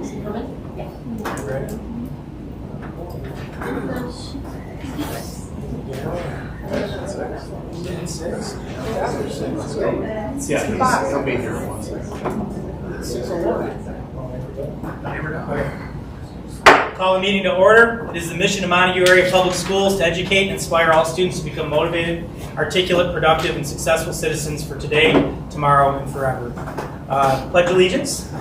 Yeah, he'll be here in 1 second. Call the meeting to order. It is the mission of Montague Area Public Schools to educate and inspire all students to become motivated, articulate, productive, and successful citizens for today, tomorrow, and forever. Pledge allegiance.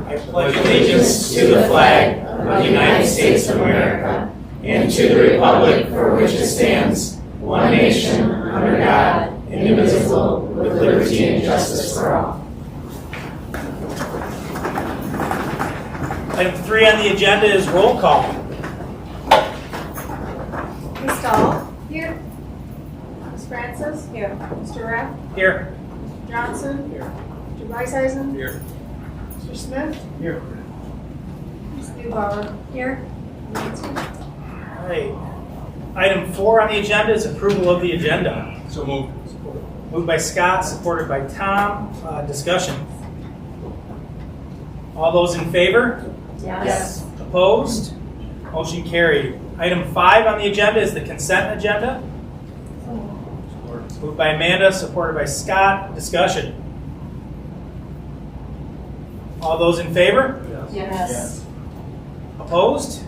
I pledge allegiance to the flag of the United States of America and to the republic for which it stands, one nation, under God, indivisible, with liberty and justice for all. Item 3 on the agenda is roll call. Ms. Dahl? Here. Ms. Francis? Here. Mr. Rapp? Here. Mr. Johnson? Here. Mr. Weishausen? Here. Mr. Smith? Here. Ms. Neubauer? Here. Nancy? All right. Item 4 on the agenda is approval of the agenda. So moved. Moved by Scott, supported by Tom. Discussion. All those in favor? Yes. Opposed? Motion carried. Item 5 on the agenda is the consent agenda. Moved by Amanda, supported by Scott. Discussion. All those in favor? Yes. Opposed?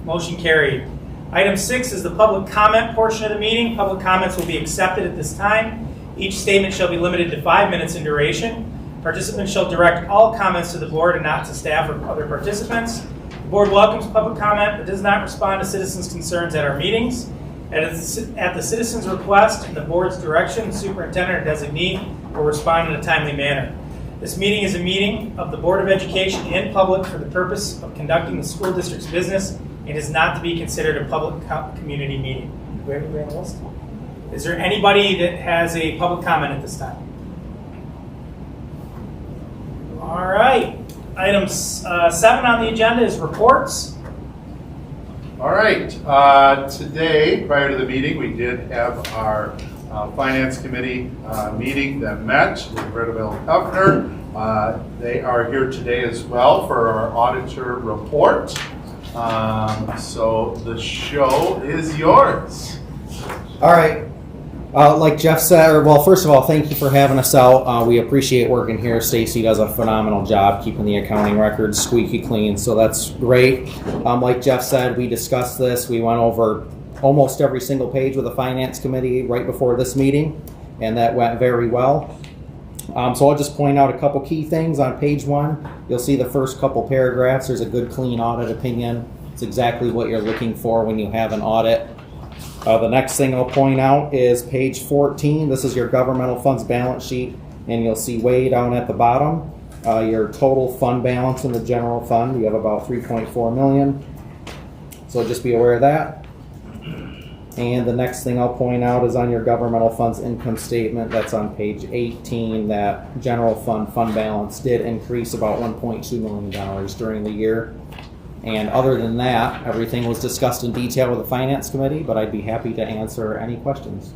Motion carried. Item 6 is the public comment portion of the meeting. Public comments will be accepted at this time. Each statement shall be limited to 5 minutes in duration. Participants shall direct all comments to the board and not to staff or other participants. The board welcomes public comment but does not respond to citizens' concerns at our meetings. At the citizens' request and the board's direction, the superintendent or designee will respond in a timely manner. This meeting is a meeting of the Board of Education in public for the purpose of conducting the school district's business and is not to be considered a public community meeting. Do we have anybody on the list? Is there anybody that has a public comment at this time? All right. Item 7 on the agenda is reports. All right. Today, prior to the meeting, we did have our Finance Committee meeting that met with Bredeville Governor. They are here today as well for our auditor report. So the show is yours. All right. Like Jeff said, first of all, thank you for having us out. We appreciate working here. Stacy does a phenomenal job keeping the accounting records squeaky clean, so that's great. Like Jeff said, we discussed this. We went over almost every single page with the Finance Committee right before this meeting, and that went very well. So I'll just point out a couple key things on page 1. You'll see the first couple paragraphs. There's a good, clean audit opinion. It's exactly what you're looking for when you have an audit. The next thing I'll point out is page 14. This is your governmental funds balance sheet, and you'll see way down at the bottom your total fund balance in the general fund. You have about $3.4 million. So just be aware of that. And the next thing I'll point out is on your governmental funds income statement. That's on page 18. That general fund balance did increase about $1.2 million during the year. And other than that, everything was discussed in detail with the Finance Committee, but I'd be happy to answer any questions.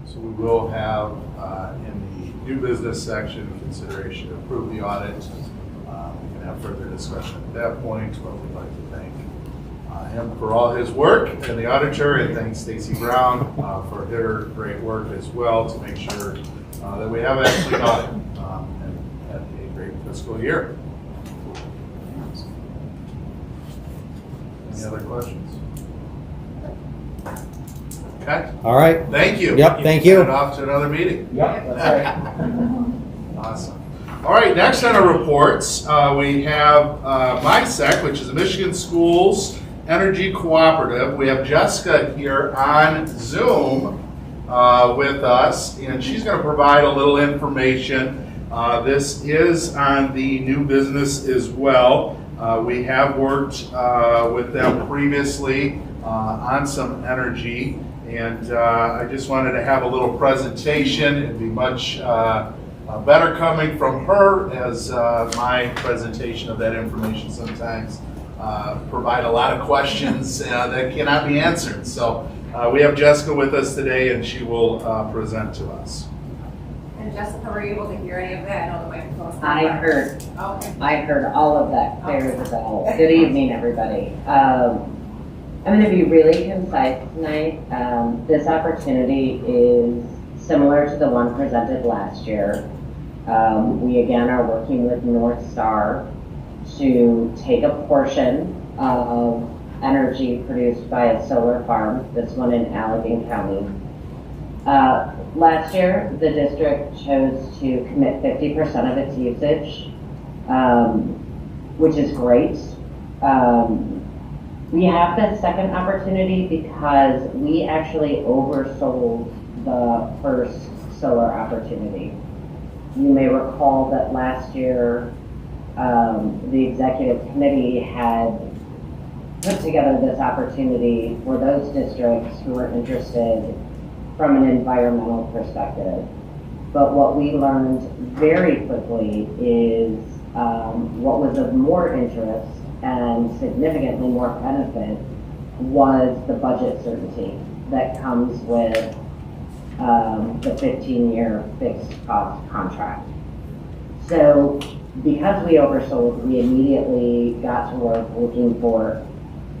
So we will have in the new business section consideration to approve the audit. We can have further discussion at that point, but we'd like to thank him for all his work and the auditor, and thank Stacy Brown for her great work as well to make sure that we have a clean audit and had a great fiscal year. Any other questions? Okay. All right. Thank you. Yep, thank you. And off to another meeting. Yep, that's right. Awesome. All right, next on our reports, we have MISEC, which is the Michigan Schools Energy Cooperative. We have Jessica here on Zoom with us, and she's going to provide a little information. This is on the new business as well. We have worked with them previously on some energy, and I just wanted to have a little presentation. It'd be much better coming from her, as my presentation of that information sometimes provide a lot of questions that cannot be answered. So We have Jessica with us today, and she will present to us. And Jessica, were you able to hear any of that? I know the microphone's. I heard. Okay. I heard all of that clear as a bell. Good evening, everybody. I'm going to be really concise tonight. This opportunity is similar to the one presented last year. We again are working with North Star to take a portion of energy produced by a solar farm, this one in Allegheny County. Last year, the district chose to commit 50% of its usage, which is great. We have this second opportunity because we actually oversold the first solar opportunity. You may recall that last year, the executive committee had put together this opportunity for those districts who were interested from an environmental perspective. But what we learned very quickly is what was of more interest and significantly more benefit was the budget certainty that comes with the 15-year fixed cost contract. So because we oversold, we immediately got to work looking for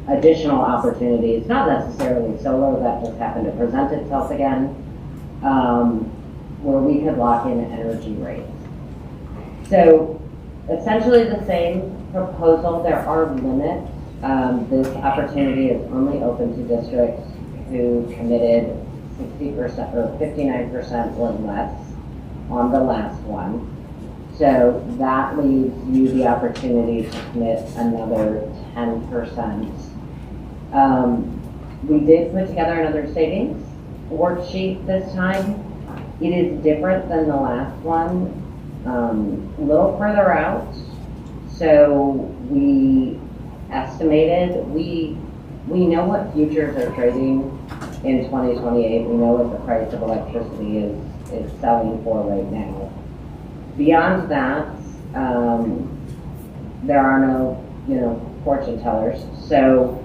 additional opportunities, not necessarily solar, that just happened to present itself again, where we could lock in energy rates. So essentially the same proposal. There are limits. This opportunity is only open to districts who committed 60% or 59% or less on the last one. So that leaves you the opportunity to commit another 10%. We did put together another savings worksheet this time. It is different than the last one, a little further out. So we estimated, we know what futures are trading in 2028. We know what the price of electricity is selling for right now. Beyond that, there are no, fortune tellers. So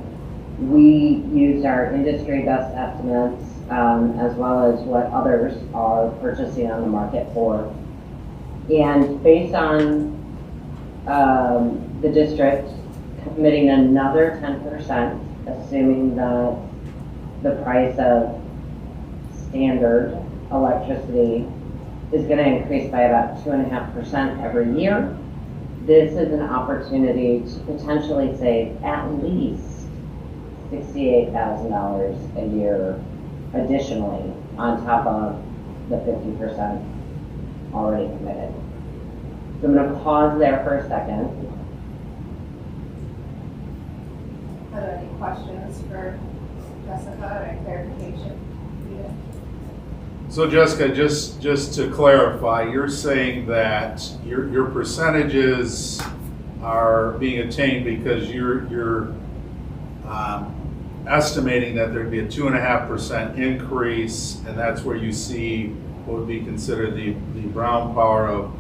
we used our industry best estimates as well as what others are purchasing on the market for. And based on the district committing another 10%, assuming that the price of standard electricity is going to increase by about 2.5% every year, this is an opportunity to potentially save at least $68,000 a year additionally on top of the 50% already committed. So I'm going to pause there for a second. Are there any questions for Jessica or any clarification? So Jessica, just to clarify, you're saying that your percentages are being attained because you're estimating that there'd be a 2.5% increase, and that's where you see what would be considered the Brown power of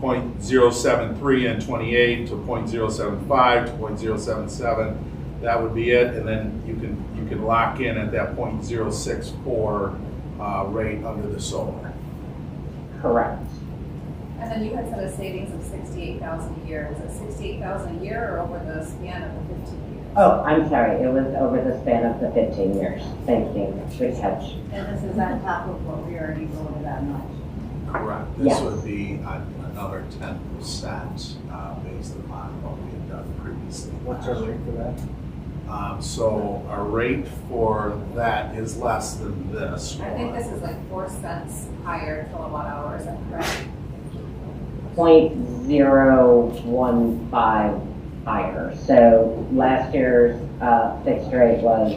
0.073 in 28 to 0.075 to 0.077. That would be it, and then you can lock in at that 0.064 rate under the solar. Correct. And then you had said a savings of $68,000 a year. Was it $68,000 a year or over the span of the 15 years? Oh, I'm sorry. It was over the span of the 15 years. Thank you. Good catch. And this is on top of what we already voted that much. Correct. This Yes. would be another 10% based upon what we had done previously. What's our rate for that? So our rate for that is less than this. I think this is like 4 cents higher kilowatt hour, is that correct? 0.015 higher. So last year's fixed rate was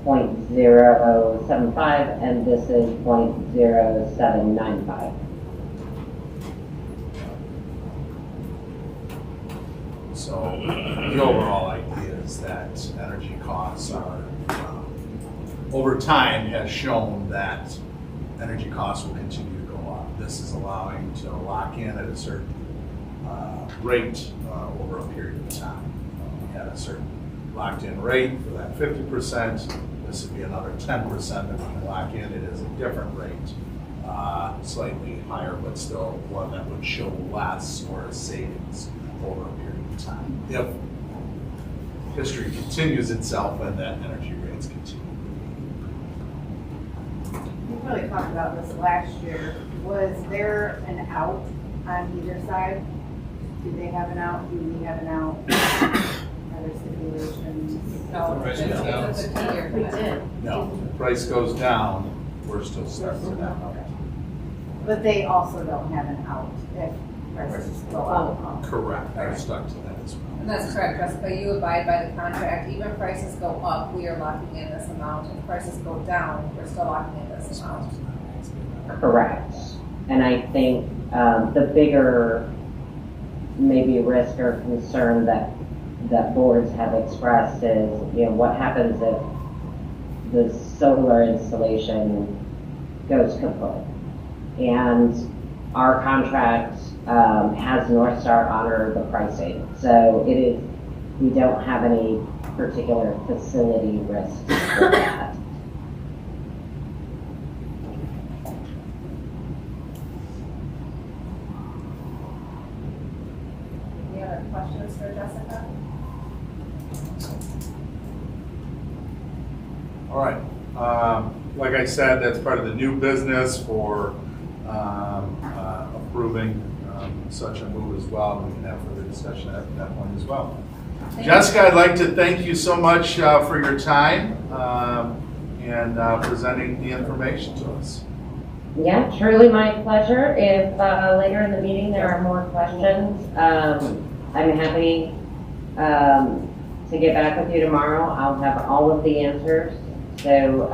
0.075 and this is 0.0795. So the overall idea is that energy costs are, over time has shown that energy costs will continue to go up. This is allowing to lock in at a certain rate over a period of time. We had a certain locked in rate for that 50%. This would be another 10% that we can lock in. It is a different rate, slightly higher, but still one that would show less or a savings over a period of time. If history continues itself and that energy rates continue. We really talked about this last year. Was there an out on either side? Did they have an out? Do we have an out? Other stipulations? No, it's a 15-year We commitment. did. No, if the price goes down, we're still stuck with that. But they also don't have an out if prices go up. Correct, we're stuck to that as well. And that's correct, Jessica, you abide by the contract, even if prices go up, we are locking in this amount, if prices go down, we're still locking in this amount. Correct. And I think the bigger maybe risk or concern that boards have expressed is, what happens if the solar installation goes kaput? And our contract has North Star honor the pricing. So we don't have any particular facility risks for that. Any other questions for Jessica? All right, like I said, that's part of the new business for approving such a move as well. We can have further discussion at that point as well. Jessica, I'd like to thank you so much for your time and presenting the information to us. Yeah, truly my pleasure. If later in the meeting there are more questions, I'm happy to get back with you tomorrow. I'll have all of the answers. So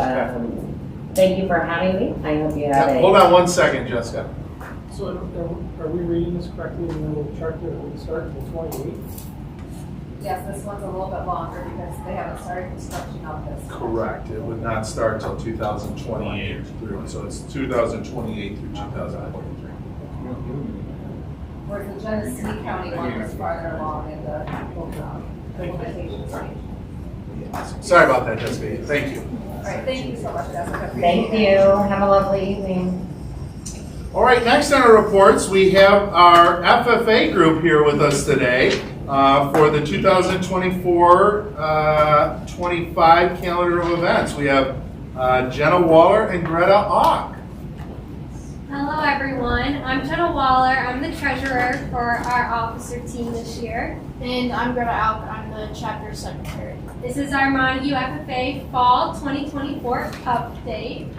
thank you for having me. I hope you have Hold on one second, Jessica. So are we reading this correctly in the little chart that we start until 28? Yes, this one's a little bit longer because they haven't started construction of this. Correct. It would not start till 2028 through, so it's 2028 through 2043. Whereas the Genesee County one is farther along in the implementation stage. Sorry about that, Jessica. Thank you. All right, thank you so much, Jessica. Thank Appreciate you. it. Have a lovely evening. All right, next on our reports, we have our FFA group here with us today for the 2024-25 calendar of events. We have Jenna Waller and Greta Auk. Hello everyone, I'm Jenna Waller. I'm the treasurer for our officer team this year. And I'm Greta Alp, I'm the chapter secretary. This is our Montague FFA Fall 2024 update.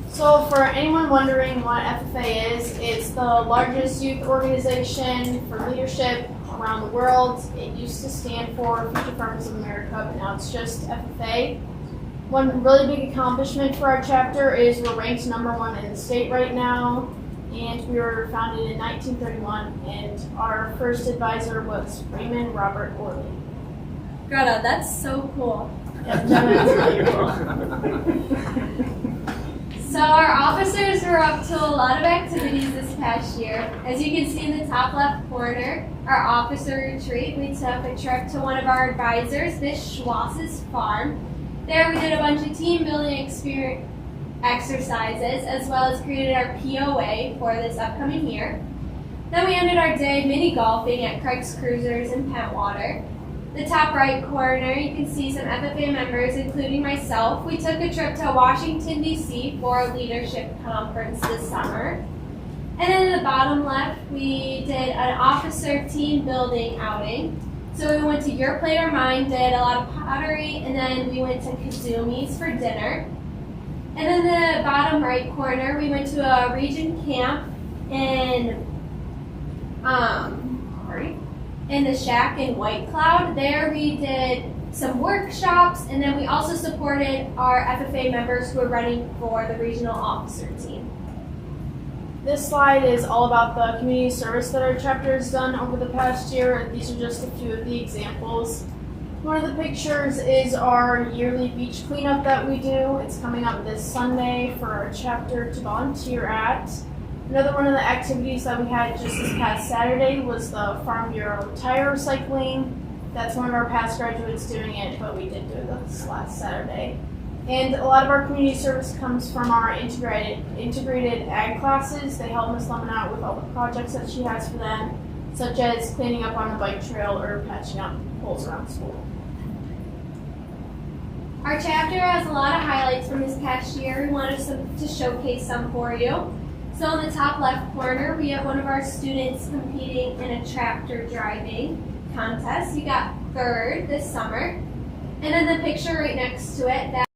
So for anyone wondering what FFA is, it's the largest youth organization for leadership around the world. It used to stand for Future Farmers of America, but now it's just FFA. One really big accomplishment for our chapter is we're ranked #1 in the state right now, and we were founded in 1931, and our first advisor was Raymond Robert Orley. Greta, that's so cool. Yeah, Jenna, So our officers were up to a lot of activities this past year. As you can see in the top left corner, our officer retreat, we took a trip to one of our advisors, Miss Schwass's farm. There we did a bunch of team building exercises as well as created our POA for this upcoming year. Then we ended our day mini golfing at Craig's Cruisers in Pentwater. The top right corner, you can see some FFA members, including myself. We took a trip to Washington, D.C. for a leadership conference this summer. And then in the bottom left, we did an officer team building outing. So we went to Your Plate or Mine, did a lot of pottery, and then we went to Kazumi's for dinner. And then the bottom right corner, we went to a region camp in the shack in White Cloud. There we did some workshops, and then we also supported our FFA members who are running for the regional officer team. This slide is all about the community service that our chapter has done over the past year, and these are just a few of the examples. One of the pictures is our yearly beach cleanup that we do. It's coming up this Sunday for our chapter to volunteer at. Another one of the activities that we had just this past Saturday was the Farm Bureau tire recycling. That's one of our past graduates doing it, but we did do it this last Saturday. And a lot of our community service comes from our integrated ag classes. They help Miss Lemon out with all the projects that she has for them, such as cleaning up on the bike trail or patching up holes around school. Our chapter has a lot of highlights from this past year. We wanted to showcase some for you. So in the top left corner, we have one of our students competing in a tractor driving contest. He got third this summer. And then the picture right next to it, that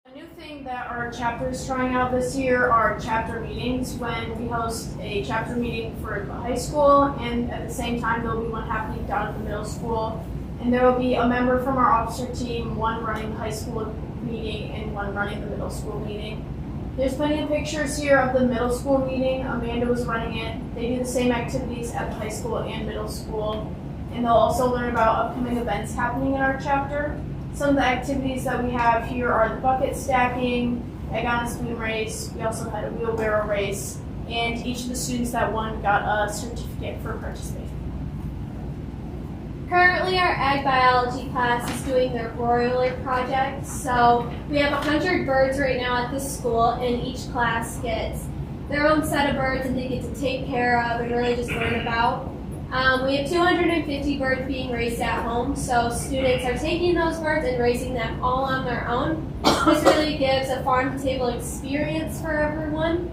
A new thing that our chapter is trying out this year are chapter meetings, when we host a chapter meeting for the high school, and at the same time there will be one happening down at the middle school. And there will be a member from our officer team, one running the high school meeting and one running the middle school meeting. There's plenty of pictures here of the middle school meeting. Amanda was running it. They do the same activities at the high school and middle school. And they'll also learn about upcoming events happening in our chapter. Some of the activities that we have here are the bucket stacking, egg on a spoon race. We also had a wheelbarrow race. And each of the students that won got a certificate for participating. currently our ag biology class is doing their broiler project. So we have 100 birds right now at this school, and each class gets their own set of birds and they get to take care of and really just learn about. We have 250 birds being raised at home, so students are taking those birds and raising them all on their own. This really gives a farm-to-table experience for everyone.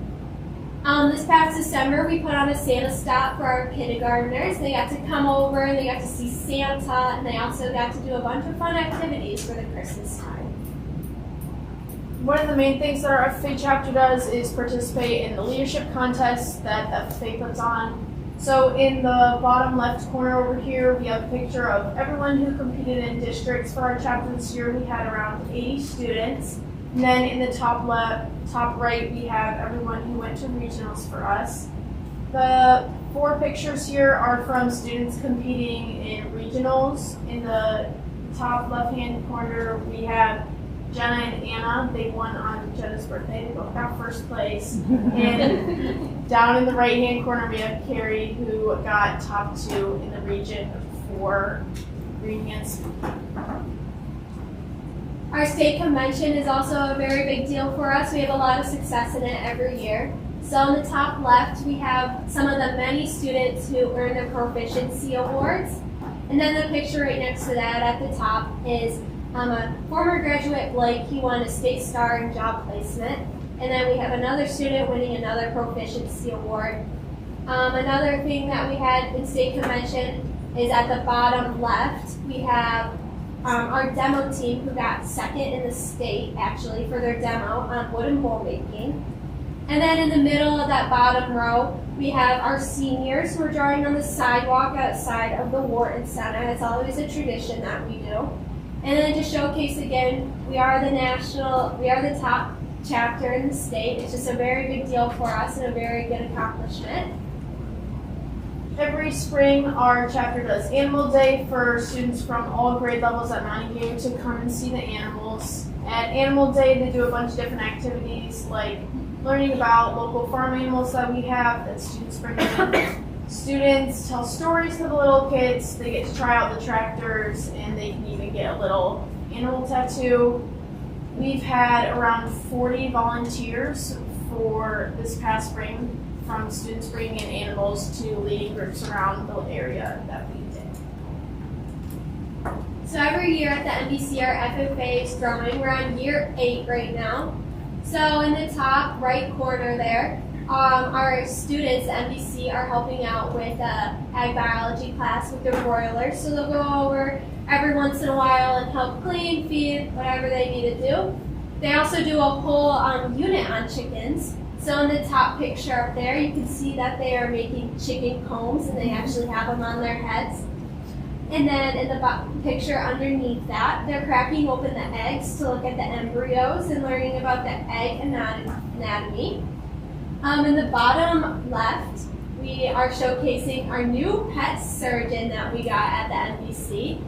This past December, we put on a Santa stop for our kindergartners. They got to come over, and they got to see Santa, and they also got to do a bunch of fun activities for the Christmas time. one of the main things that our FFA chapter does is participate in the leadership contest that the FFA puts on. So in the bottom left corner over here, we have a picture of everyone who competed in districts for our chapter this year. We had around 80 students. And then in the top right, we have everyone who went to regionals for us. The 4 pictures here are from students competing in regionals. In the top left-hand corner, we have Jenna and Anna. They won on Jenna's birthday. They both got first place. And down in the right-hand corner, we have Carrie, who got top 2 in the region for reading and speaking. Our state convention is also a very big deal for us. We have a lot of success in it every year. So in the top left, we have some of the many students who earn their proficiency awards. And then the picture right next to that at the top is a former graduate, Blake. He won a state star in job placement. And then we have another student winning another proficiency award. Another thing that we had in state convention is at the bottom left, we have our demo team who got second in the state, actually, for their demo on wooden bowl making. And then in the middle of that bottom row, we have our seniors who are drawing on the sidewalk outside of the Wharton Center. It's always a tradition that we do. And then to showcase again, we are the top chapter in the state. It's just a very big deal for us and a very good accomplishment. Every spring, our chapter does Animal Day for students from all grade levels at Montague to come and see the animals. At Animal Day, they do a bunch of different activities like learning about local farm animals that we have that students bring in. Students tell stories to the little kids, they get to try out the tractors, and they can even get a little animal tattoo. We've had around 40 volunteers for this past spring, from students bringing in animals to leading groups around the area that we did. So every year at the NBC, our FFA is growing. We're on year 8 right now. So in the top right corner there, our students at NBC are helping out with ag biology class with their broilers. So they'll go over every once in a while and help clean, feed, whatever they need to do. They also do a whole unit on chickens. So in the top picture up there, you can see that they are making chicken combs, and they actually have them on their heads. And then in the picture underneath that, they're cracking open the eggs to look at the embryos and learning about the egg anatomy. In the bottom left, we are showcasing our new pet surgeon that we got at the NBC.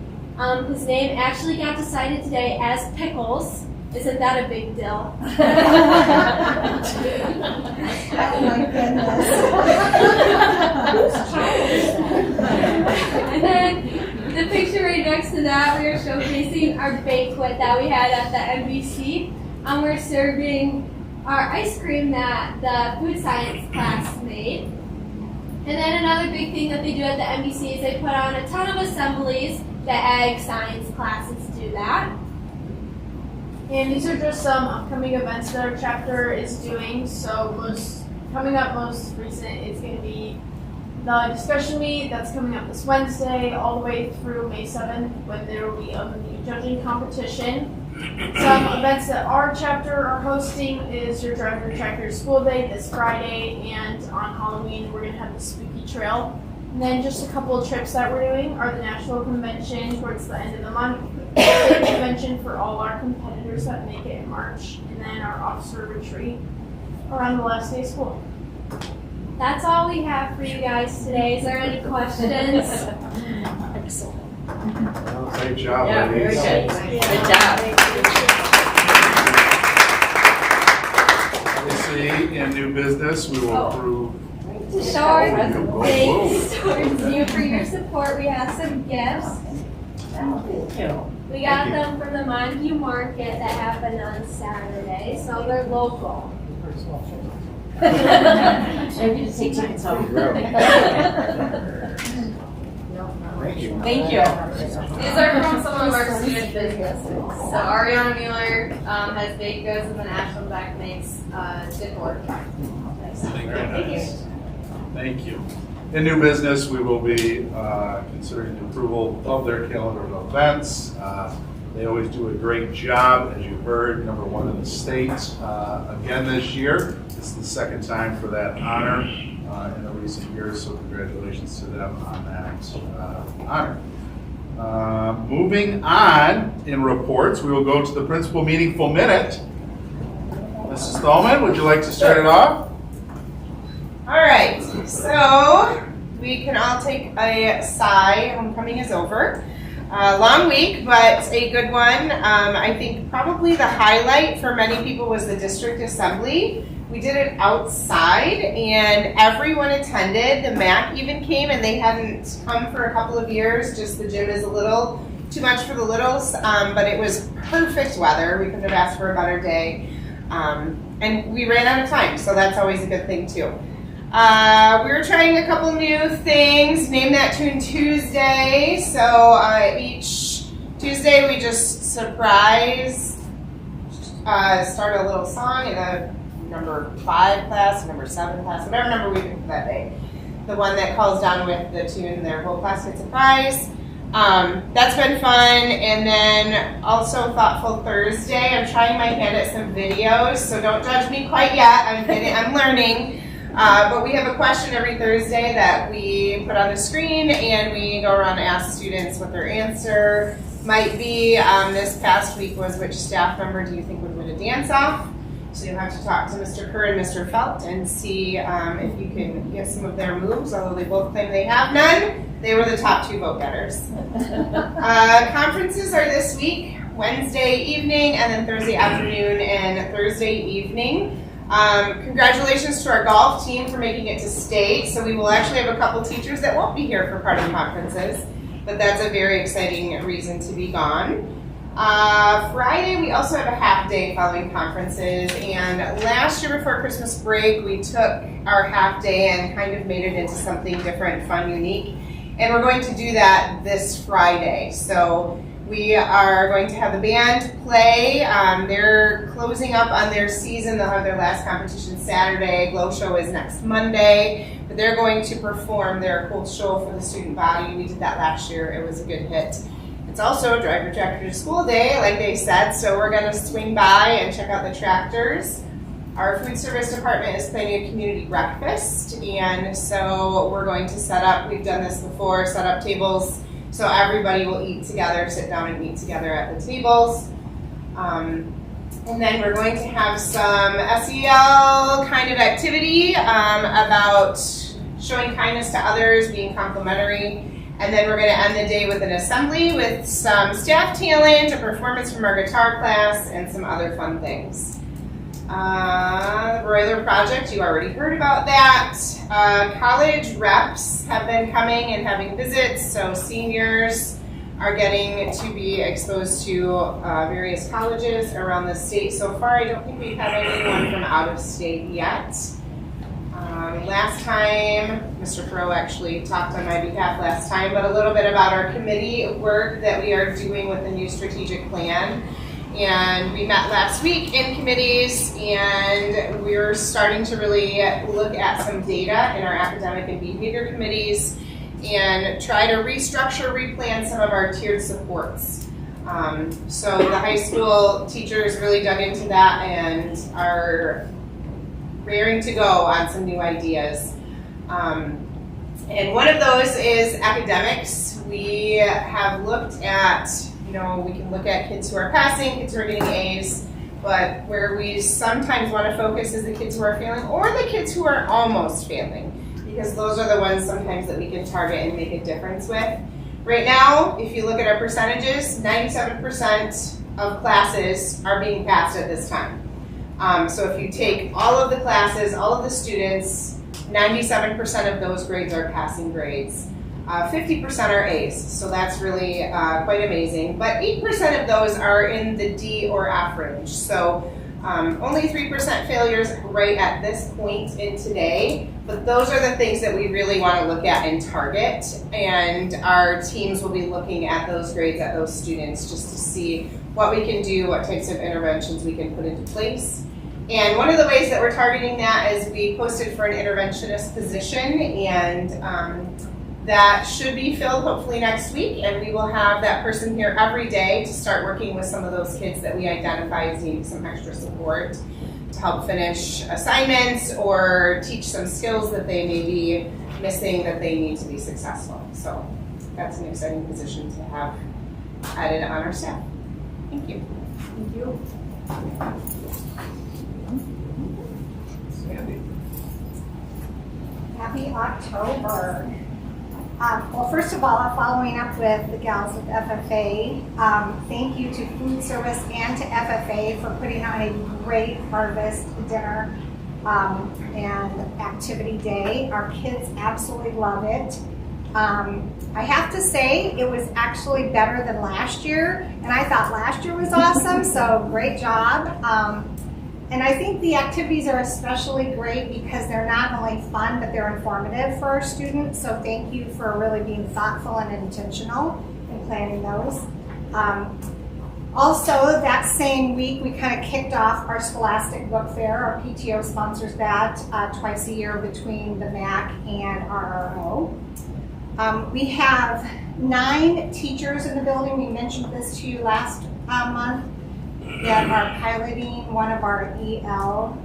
His name actually got decided today as Pickles. Isn't that a big deal? Oh my goodness. And then the picture right next to that, we are showcasing our banquet that we had at the NBC. We're serving our ice cream that the food science class made. And then another big thing that they do at the NBC is they put on a ton of assemblies. The ag science classes do that. And these are just some upcoming events that our chapter is doing. So coming up most recent is going to be the discussion meet that's coming up this Wednesday all the way through May 7th, when there will be a new judging competition. Some events that our chapter are hosting is your Drive Your Tractor School Day this Friday, and on Halloween we're going to have the Spooky Trail. And then just a couple of trips that we're doing are the National Convention towards the end of the month, the convention for all our competitors that make it in March, and then our officer retreat around the last day of school. That's all we have for you guys today. Is there any questions? Excellent. Well, great job, Yeah, very ladies. good. Good job. Obviously, in new business, we will approve. To show our thanks towards you for your support, we have some gifts. Thank you. We got them from the Montague Market that happened on Saturday, so they're local. Maybe just take tickets home. Thank you. These are from some of our student businesses. So Ariana Mueller has baked goods, and then Ashland Beck makes decor. Very nice. Thank you. In new business, we will be considering the approval of their calendar of events. They always do a great job, as you heard, number 1 in the state. Again this year, this is the second time for that honor in the recent years, so congratulations to them on that honor. Moving on in reports, we will go to the principal meaningful minute. Mrs. Thalman, would you like to start it off? All right, so we can all take a sigh. Homecoming is over. Long week, but a good one. I think probably the highlight for many people was the district assembly. We did it outside and everyone attended. The MAC even came and they hadn't come for a couple of years. Just the gym is a little too much for the littles, but it was perfect weather. We couldn't have asked for a better day. And we ran out of time, so that's always a good thing too. We were trying a couple new things. Name That Tune Tuesday. So each Tuesday we just surprise, start a little song in a number 5 class, number 7 class, whatever number we pick for that day. The one that calls down with the tune, their whole class gets a prize. That's been fun. And then also Thoughtful Thursday. I'm trying my hand at some videos, so don't judge me quite yet. I'm learning. But we have a question every Thursday that we put on the screen and we go around and ask students what their answer might be. This past week was, which staff member do you think would win a dance-off? So you'll have to talk to Mr. Kerr and Mr. Felt and see if you can get some of their moves, although they both claim they have none. They were the top 2 vote getters. Conferences are this week, Wednesday evening and then Thursday afternoon and Thursday evening. Congratulations to our golf team for making it to state. So we will actually have a couple teachers that won't be here for part of conferences, but that's a very exciting reason to be gone. Friday, we also have a half day following conferences, and last year before Christmas break, we took our half day and kind of made it into something different, fun, unique, and we're going to do that this Friday. So we are going to have the band play. They're closing up on their season. They'll have their last competition Saturday. Glow Show is next Monday, but they're going to perform their cool show for the student body. We did that last year. It was a good hit. It's also Drive Your Tractor to School Day, like they said, so we're going to swing by and check out the tractors. Our food service department is planning a community breakfast, and so we're going to set up, we've done this before, set up tables so everybody will eat together, sit down and eat together at the tables. And then we're going to have some SEL kind of activity about showing kindness to others, being complimentary. And then we're going to end the day with an assembly with some staff talent, a performance from our guitar class, and some other fun things. The Broiler Project, you already heard about that. College reps have been coming and having visits, so seniors are getting to be exposed to various colleges around the state. So far, I don't think we've had anyone from out of state yet. Last time, Mr. Crow actually talked on my behalf last time, but a little bit about our committee work that we are doing with the new strategic plan. And we met last week in committees, and we're starting to really look at some data in our academic and behavior committees and try to restructure, replan some of our tiered supports. So the high school teachers really dug into that and are raring to go on some new ideas. And one of those is academics. We have looked at, we can look at kids who are passing, kids who are getting A's, but where we sometimes want to focus is the kids who are failing or the kids who are almost failing, because those are the ones sometimes that we can target and make a difference with. Right now, if you look at our percentages, 97% of classes are being passed at this time. So if you take all of the classes, all of the students, 97% of those grades are passing grades. 50% are A's, so that's really quite amazing. But 8% of those are in the D or F range. So only 3% failures right at this point in today. But those are the things that we really want to look at and target. And our teams will be looking at those grades, at those students, just to see what we can do, what types of interventions we can put into place. And one of the ways that we're targeting that is we posted for an interventionist position, and That should be filled hopefully next week, and we will have that person here every day to start working with some of those kids that we identify as needing some extra support to help finish assignments or teach some skills that they may be missing that they need to be successful. So that's an exciting position to have added on our staff. Thank you. Thank you. Happy October. Well, first of all, following up with the gals with FFA, thank you to food service and to FFA for putting on a great harvest dinner and activity day. Our kids absolutely love it. I have to say it was actually better than last year, and I thought last year was awesome, so great job. And I think the activities are especially great because they're not only fun, but they're informative for our students. So thank you for really being thoughtful and intentional in planning those. Also, that same week, we kind of kicked off our Scholastic Book Fair. Our PTO sponsors that twice a year between the MAC and RRO. We have 9 teachers in the building. We mentioned this to you last month, that are piloting one of our EL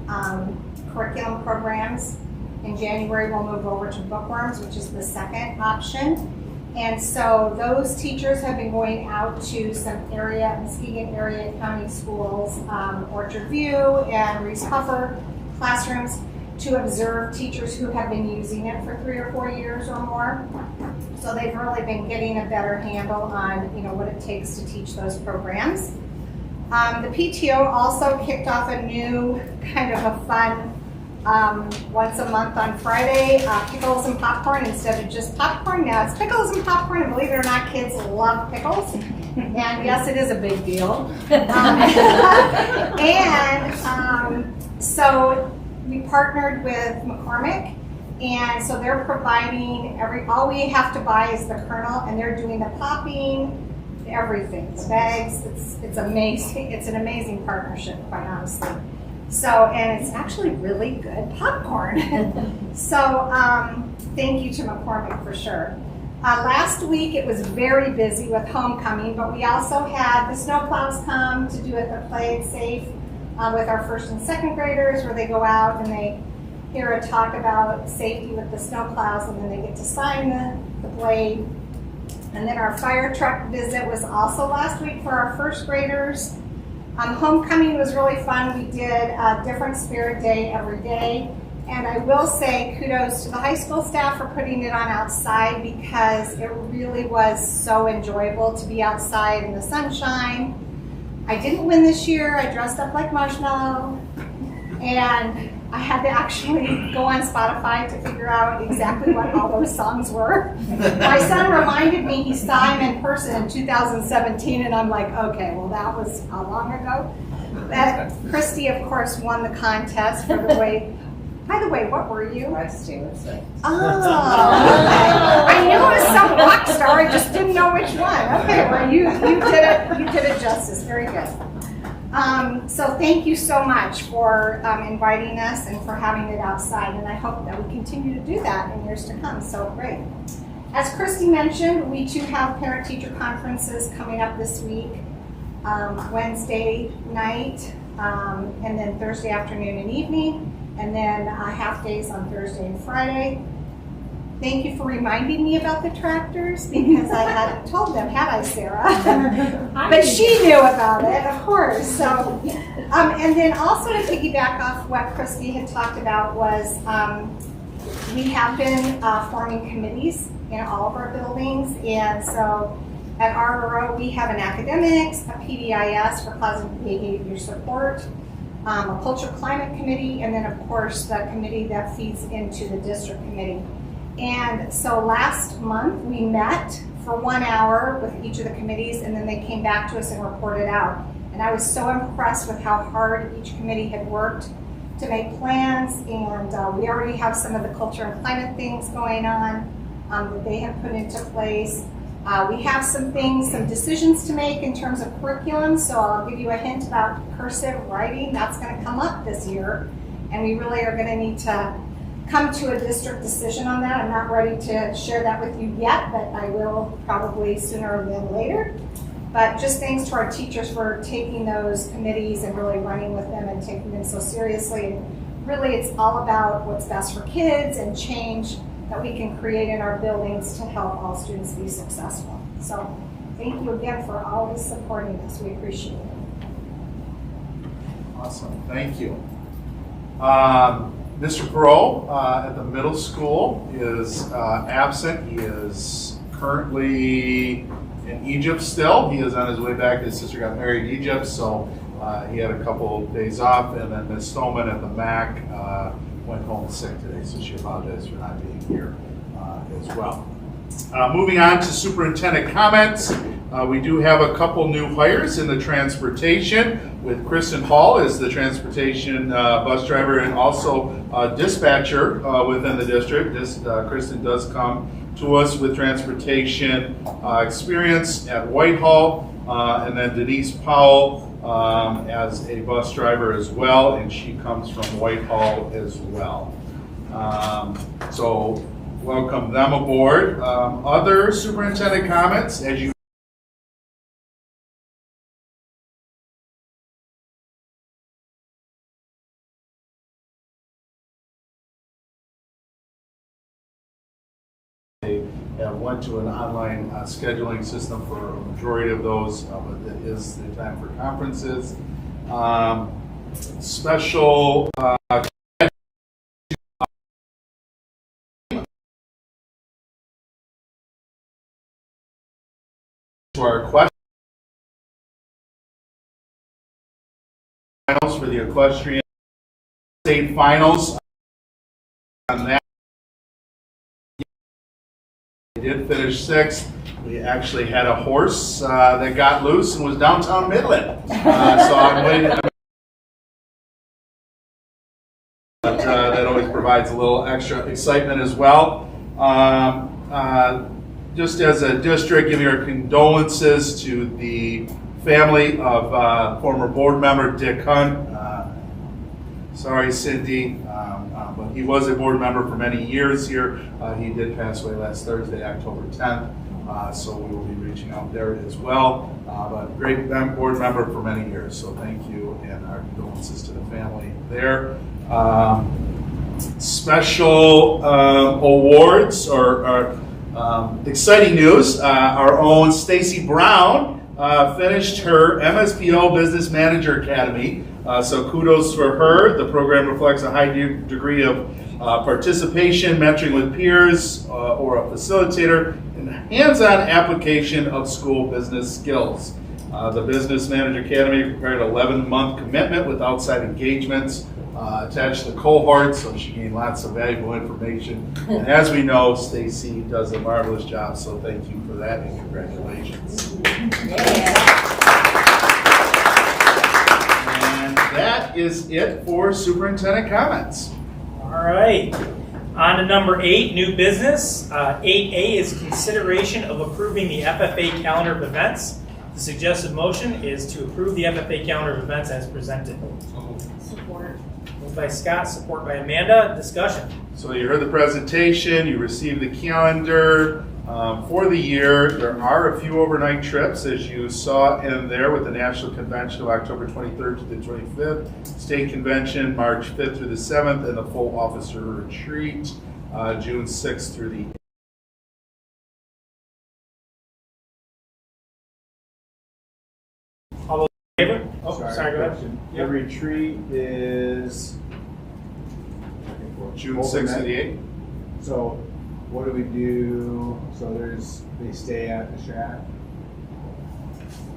curriculum programs. In January, we'll move over to bookworms, which is the second option. And so those teachers have been going out to some Muskegon area county schools, Orchard View and Reese Puffer classrooms, to observe teachers who have been using it for 3 or 4 years or more. So they've really been getting a better handle on what it takes to teach those programs. The PTO also kicked off a new kind of a fun once a month on Friday, pickles and popcorn instead of just popcorn. Now it's pickles and popcorn, and believe it or not, kids love pickles. And yes, it is a big deal. So we partnered with McCormick, and so they're providing all we have to buy is the kernel, and they're doing the popping, everything, the bags. It's amazing. It's an amazing partnership, quite honestly. So, and it's actually really good popcorn. So, thank you to McCormick for sure. Last week it was very busy with homecoming, but we also had the snowplows come to do it the Play It Safe with our first and second graders, where they go out and they hear a talk about safety with the snowplows, and then they get to sign the blade. And then our fire truck visit was also last week for our first graders. Homecoming was really fun. We did a different spirit day every day. And I will say kudos to the high school staff for putting it on outside, because it really was so enjoyable to be outside in the sunshine. I didn't win this year. I dressed up like Marshmallow. And I had to actually go on Spotify to figure out exactly what all those songs were. My son reminded me he saw him in person in 2017, and I'm like, okay, well that was how long ago? Christy, of course, won the contest for the way. By the way, what were you? Taylor Swift. Oh, okay. I knew it was some rock star. I just didn't know which one. Okay, well you did it justice. Very good. So thank you so much for inviting us and for having it outside, and I hope that we continue to do that in years to come. So great. As Christy mentioned, we too have parent-teacher conferences coming up this week, Wednesday night, and then Thursday afternoon and evening, and then half days on Thursday and Friday. Thank you for reminding me about the tractors, because I hadn't told them, had I, Sarah? But she knew about it, of course. So, and then also to piggyback off what Christy had talked about was we have been forming committees in all of our buildings. And so at RRO, we have an academics, a PBIS for positive behavior support, a culture climate committee, and then of course the committee that feeds into the district committee. And so last month we met for 1 hour with each of the committees, and then they came back to us and reported out. And I was so impressed with how hard each committee had worked to make plans, and we already have some of the culture and climate things going on that they have put into place. We have some decisions to make in terms of curriculum, so I'll give you a hint about cursive writing. That's going to come up this year, and we really are going to need to come to a district decision on that. I'm not ready to share that with you yet, but I will probably sooner than later. But just thanks to our teachers for taking those committees and really running with them and taking them so seriously. And really, it's all about what's best for kids and change that we can create in our buildings to help all students be successful. So thank you again for always supporting us. We appreciate it. Awesome, thank you. Mr. Perot at the middle school is absent. He is currently in Egypt still. He is on his way back. His sister got married in Egypt, so he had a couple of days off. And then Ms. Stoneman at the MAC went home sick today, so she apologizes for not being here as well. Moving on to superintendent comments. We do have a couple new hires in the transportation with Kristen Hall as the transportation bus driver and also dispatcher within the district. Kristen does come to us with transportation experience at Whitehall, and then Denise Powell as a bus driver as well, and she comes from Whitehall as well. So welcome them aboard. Other superintendent comments, as you went to an online scheduling system for a majority of those, but that is the time for conferences. Special to our question finals for the equestrian state finals. On that, we did finish sixth. We actually had a horse that got loose and was downtown Midland. So I'm waiting. But that always provides a little extra excitement as well. Just as a district, giving our condolences to the family of former board member Dick Hunt. Sorry, Cindy, but he was a board member for many years here. He did pass away last Thursday, October 10th, so we will be reaching out there as well. But great board member for many years, so thank you and our condolences to the family there. Special awards or exciting news. Our own Stacy Brown finished her MSPO Business Manager Academy. So kudos for her. The program reflects a high degree of participation, mentoring with peers, or a facilitator, and hands-on application of school business skills. The Business Manager Academy prepared an 11-month commitment with outside engagements attached to the cohort, so she gained lots of valuable information. And as we know, Stacy does a marvelous job, so thank you for that and congratulations. That is it for superintendent comments. All right. On to number 8, new business. 8A is consideration of approving the FFA calendar of events. The suggested motion is to approve the FFA calendar of events as presented. Support. Moved by Scott, support by Amanda. Discussion. So you heard the presentation, you received the calendar. For the year, there are a few overnight trips, as you saw in there, with the National Convention of October 23rd to the 25th, State Convention March 5th through the 7th, and the full officer retreat June 6th through the 8th. All those in favor? Oh, sorry, go ahead. The retreat is June 6th through the 8th. So what do we do? So they stay at the shack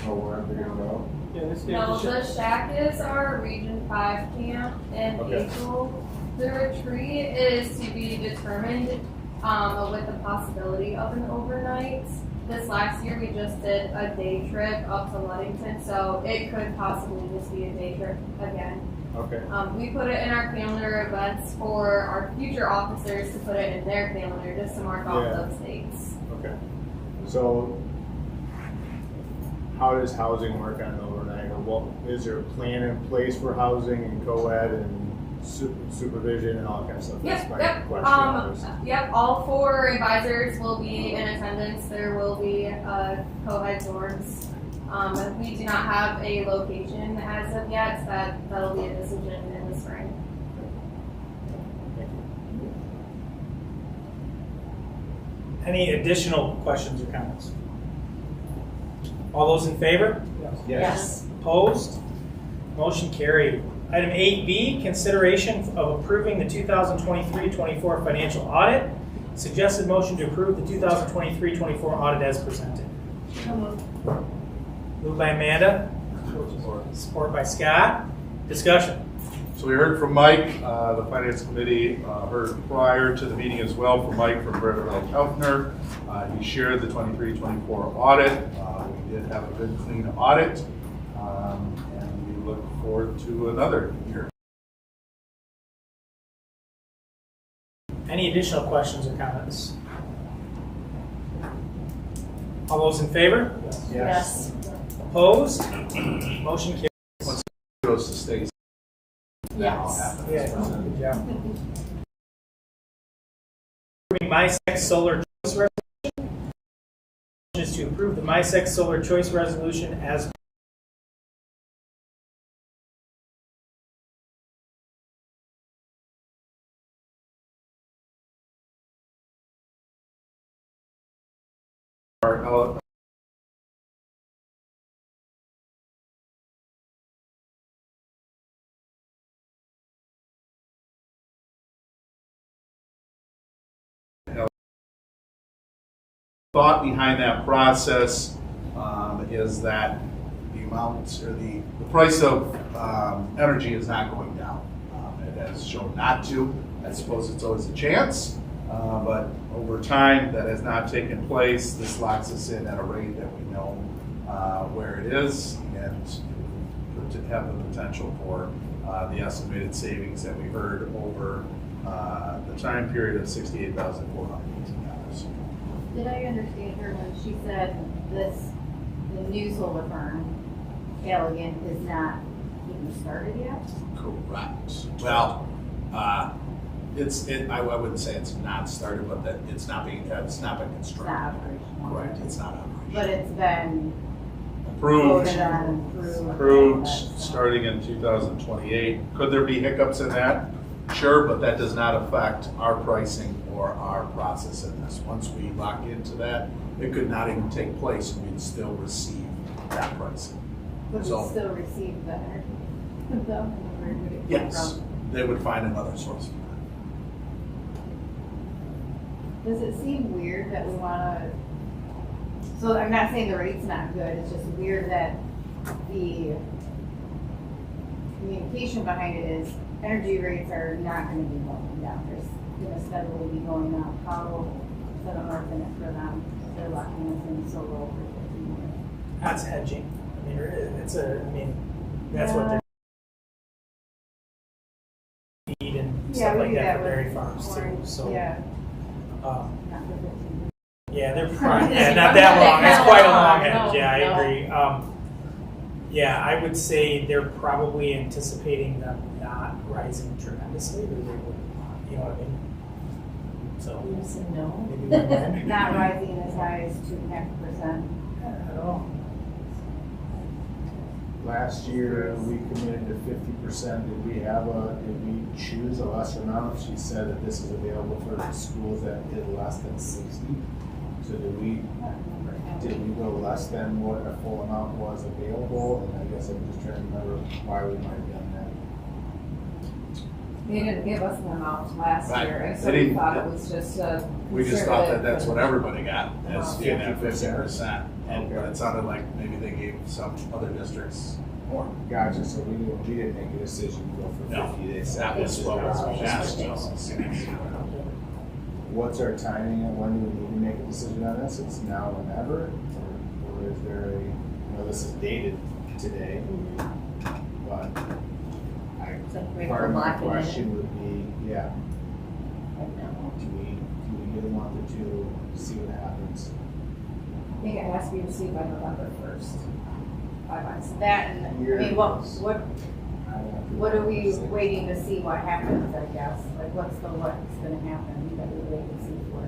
or wherever they're gonna go. Yeah, this day. No, the shack is our Region 5 camp in Okay. April. The retreat is to be determined with the possibility of an overnight. This last year we just did a day trip up to Ludington, so it could possibly just be a day trip again. Okay. We put it in our calendar events for our future officers to put it in their calendar just to mark off those dates. Okay. So how does housing work on overnight? Or what is there a plan in place for housing and co-ed and supervision and all that kind of stuff. That's my Yep. question. Yep. All 4 advisors will be in attendance. There will be co-ed dorms. We do not have a location as of yet. That'll be a decision in the spring. Any additional questions or comments? All those in favor? Yes. Opposed? Motion carried. Item 8B, consideration of approving the 2023-24 financial audit. Suggested motion to approve the 2023-24 audit as presented. Moved by Amanda. Support by Scott. Discussion. So we heard from Mike, the Finance Committee heard prior to the meeting as well from Mike from Beverly Keltner. He shared the 23-24 audit. We did have a good, clean audit, and we look forward to another year. Any additional questions or comments? All those in favor? Yes. Opposed? Motion carried. Goes to Stacy. Yes. Good job. Approving MySex Solar Choice Resolution. Is to approve the MySex Solar Choice Resolution as thought behind that process is that the amount or the price of energy is not going down. It has shown not to. I suppose it's always a chance, but over time that has not taken place. This locks us in at a rate that we know where it is and to have the potential for the estimated savings that we heard over the time period of $68,418. Did I understand her when she said the new solar farm, Allegan, is not even started yet? Correct. Well, I wouldn't say it's not started, but that it's not been It's constructed. not operational. Correct. It's not operational. But it's been Approved. voted on, Approved starting in 2028. Could there be hiccups in that? Sure, but that does not affect our pricing or our process in this. Once we lock into that, it could not even take place and we'd still receive that pricing. But we So- still receive the energy. Where would it come Yes, from? they would find another source. Does it seem weird that we wanna, so I'm not saying the rate's not good, it's just weird that the communication behind it is energy rates are not gonna be going down, they're gonna steadily be going up. How is that worth in it for them? They're locking us in so low for 15 years. that's hedging. I mean, that's what Yeah. they're feed and Yeah, stuff we like do that that for with dairy farms too. corn. So, Yeah, um, not for 15 years. yeah, they're probably, not that long. It's quite a long hedge. No, Yeah, I no. agree. Yeah, I would say they're probably anticipating them not rising tremendously, or they would, you know what I mean? So You just said no. maybe we win. Not rising as high as 2.5%. I don't know. Last year, we committed to 50%. Did we choose a lesser amount? She said that this is available for the schools that did less than 60. So did we go less than what a full amount was available? And I guess I'm just trying to remember why we might have done that. They didn't give us an amount last Right. year, and so They we didn't- thought it was just a. We just thought that that's what conservative- everybody got, as being that 50%. And but it sounded like maybe they gave some other districts more. Gotcha, so we didn't make a decision to go for No, 50 days. that was what was asked. What's our timing and when do we need to make a decision on this? It's now or never? Or is there a, this is dated today, but part of my question would be, do we get a month or two, see what happens? I think it has to be received by November 1st. By myself. That and, I mean, what, What are we waiting to see what happens, I guess? Like, what's gonna happen that we wait to see for?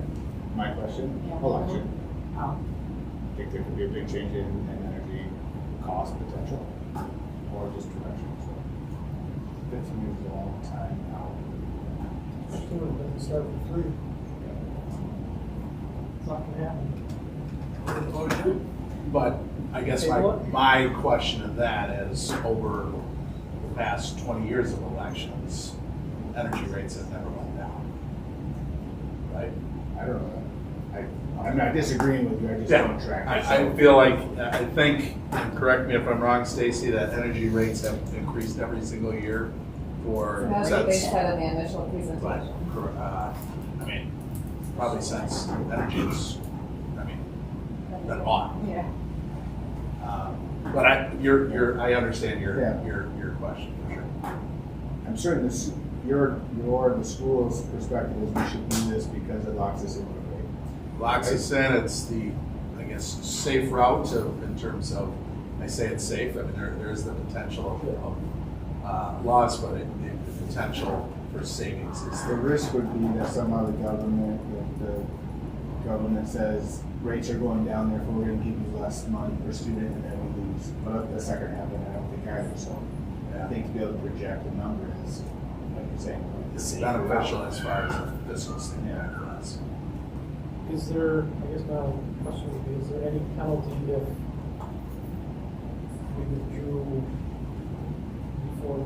My question, Yeah. election. Oh. I think there could be a big change in energy cost potential, or just direction, so. 15 years is a long time now. Soon, it doesn't start with 3. It's not gonna happen. But I guess my question of that is, over the past 20 years of elections, energy rates have never went down. Right? I don't know. I'm not disagreeing with you, I just don't track. I feel like, I think, and correct me if I'm wrong, Stacy, that energy rates have increased every single year for That's what they since. said in the initial presentation. I mean, probably since energy's, been bought. Yeah. But I understand Yeah. your question for sure. I'm certain this, the school's perspective is we should do this because it locks us in. Locks us in, it's the, I guess, safe route in terms of, I say it's safe, I mean, there is the potential of loss, but the potential for savings is. The risk would be that somehow the government says rates are going down, therefore we're gonna give you less money per student, and then we lose. But the second half, and I don't think either, so I think to be able to project a number is, like you're saying. It's beneficial as far as a fiscal standpoint for us. Is there, I guess my question would be, is there any penalty if we withdrew before the